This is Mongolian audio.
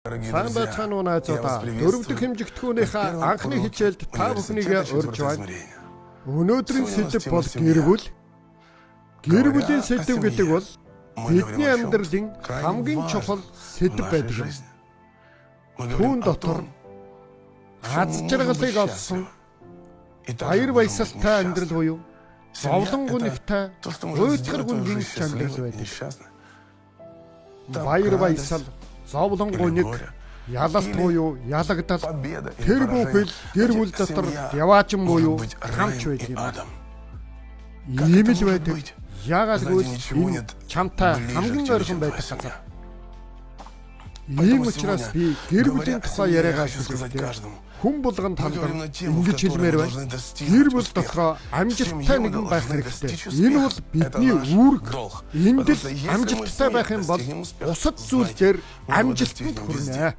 Сайн байцгаана уу найзуудаа. Дөрөвдөг хэмжигдэхүүнийхээ анхны хичээлд та бүхнийг урьж байна. Өнөөдрийн сэдэв бол гэр бүл. Гэр бүлийн сэдэв гэдэг бол бидний амьдралын хамгийн чухал сэдэв байдаг юм. Түүн дотор аз жаргалыг олсон баяр баясгалтай амьдрал буюу зовлон гүнхтэй уйтгар гүнгийн амьдрал байдаг. Баяр баясгал, зовлон гүнг, ялалт буюу ялагдал тэр бүхэл гэр бүл дотор яваачин буюу хамч байдаг юм. Ийм л байдаг. Яагаад гэвэл энэ чамтай хамгийн ойрхон байдаг газар. Ийм учраас би гэр бүлийн тухай яриагаа шилжүүлдэг. Хүн болгон тандаа ингэж хэлмээр байна. Гэр бүл дотроо амжилттай нэгэн байх хэрэгтэй. Энэ бол бидний үүрэг. Энд л амжилттай байх юм бол бусад зүйл дээр амжилтанд хүрнэ.